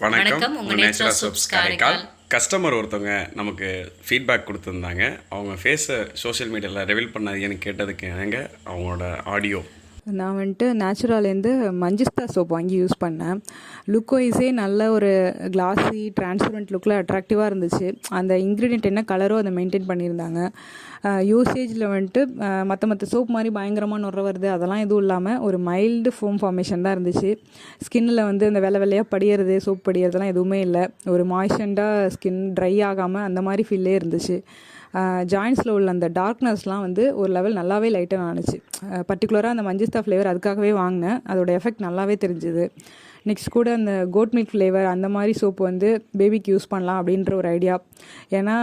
வணக்கம் உங்கள் Natura soaps Karaikal. Customer ஒருத்தவங்க நமக்கு ஃபீட்பேக் கொடுத்துருந்தாங்க. அவங்க ஃபேஸை சோஷியல் மீடியாவில் ரிவீல் பண்ணாதீங்கன்னு கேட்டதுக்கு இணங்க அவங்களோட ஆடியோ. நான் வந்துட்டு நேச்சுராலேருந்து மஞ்சிஸ்தா சோப் வாங்கி யூஸ் பண்ணேன். லுக் வைஸே நல்ல ஒரு கிளாஸி டிரான்ஸ்பரண்ட் லுக்கில் அட்ராக்டிவாக இருந்துச்சு. அந்த இன்க்ரீடியன்ட் என்ன கலரோ அதை மெயின்டைன் பண்ணியிருந்தாங்க. யூசேஜில் வந்துட்டு மற்ற சோப் மாதிரி பயங்கரமாக நுர வருது அதெல்லாம் எதுவும் இல்லாமல் ஒரு மைல்டு ஃபோம் ஃபார்மேஷன் தான் இருந்துச்சு. ஸ்கின்னில் வந்து இந்த வெள்ளையாக படியறது சோப் படியறதுலாம் எதுவுமே இல்லை. ஒரு மாய்ஸ்சண்டாக ஸ்கின் ட்ரை ஆகாமல் அந்த மாதிரி ஃபீல்லே இருந்துச்சு. ஜாயின்ஸில் உள்ள அந்த டார்க்னஸ்லாம் வந்து ஒரு லெவல் நல்லாவே லைட்டாக ஆணுச்சு. பர்டிகுலராக அந்த மஞ்சிஸ்தா ஃப்ளேவர் அதுக்காகவே வாங்கினேன். அதோட எஃபெக்ட் நல்லாவே தெரிஞ்சுது. நெக்ஸ்ட் கூட அந்த கோட் மில்க் ஃப்ளேவர் அந்த மாதிரி சோப்பு வந்து பேபிக்கு யூஸ் பண்ணலாம் அப்படின்ற ஒரு ஐடியா. ஏன்னா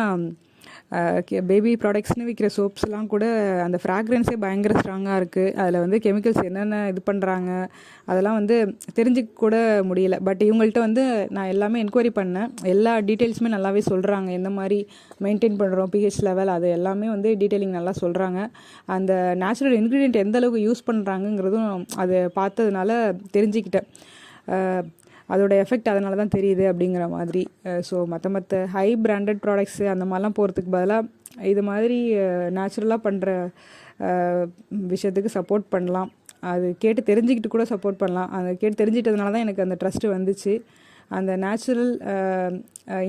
பேபி ப்ராடக்ட்ஸ்னு விற்கிற சோப்ஸ்லாம் கூட அந்த ஃப்ராக்ரன்ஸே பயங்கர ஸ்ட்ராங்காக இருக்குது. அதில் வந்து கெமிக்கல்ஸ் என்னென்ன இது பண்ணுறாங்க அதெல்லாம் வந்து தெரிஞ்சிக்க கூட முடியல. பட் இவங்கள்ட்ட வந்து நான் எல்லாமே என்கொயரி பண்ணேன். எல்லா டீட்டெயில்ஸுமே நல்லாவே சொல்கிறாங்க. எந்த மாதிரி மெயின்டைன் பண்ணுறோம் பிஹெச் லெவல் அது எல்லாமே வந்து டீட்டெயிலிங் நல்லா சொல்கிறாங்க. அந்த நேச்சுரல் இன்க்ரீடியன்ட் எந்த அளவுக்கு யூஸ் பண்ணுறாங்கங்கிறதும் அதை பார்த்ததுனால தெரிஞ்சுக்கிட்டேன். அதோட எஃபெக்ட் அதனால தான் தெரியுது அப்படிங்கிற மாதிரி. ஸோ மற்ற ஹை பிராண்டட் ப்ராடக்ட்ஸு அந்த மாதிரிலாம் போகிறதுக்கு பதிலாக இது மாதிரி நேச்சுரலாக பண்ணுற விஷயத்துக்கு சப்போர்ட் பண்ணலாம். அது கேட்டு தெரிஞ்சுக்கிட்டு கூட சப்போர்ட் பண்ணலாம். அதை கேட்டு தெரிஞ்சிட்டதுனால தான் எனக்கு அந்த ட்ரஸ்ட்டு வந்துச்சு. அந்த நேச்சுரல்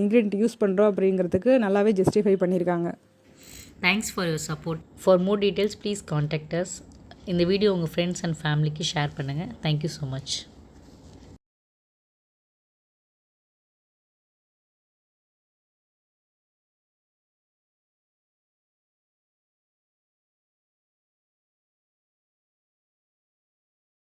இன்க்ரீடியன்ட் யூஸ் பண்ணுறோம் அப்படிங்கிறதுக்கு நல்லாவே ஜஸ்டிஃபை பண்ணியிருக்காங்க. Thanks for your support. For more details please contact us. இந்த வீடியோ உங்கள் ஃப்ரெண்ட்ஸ் அண்ட் ஃபேமிலிக்கு ஷேர் பண்ணுங்கள். Thank you so much.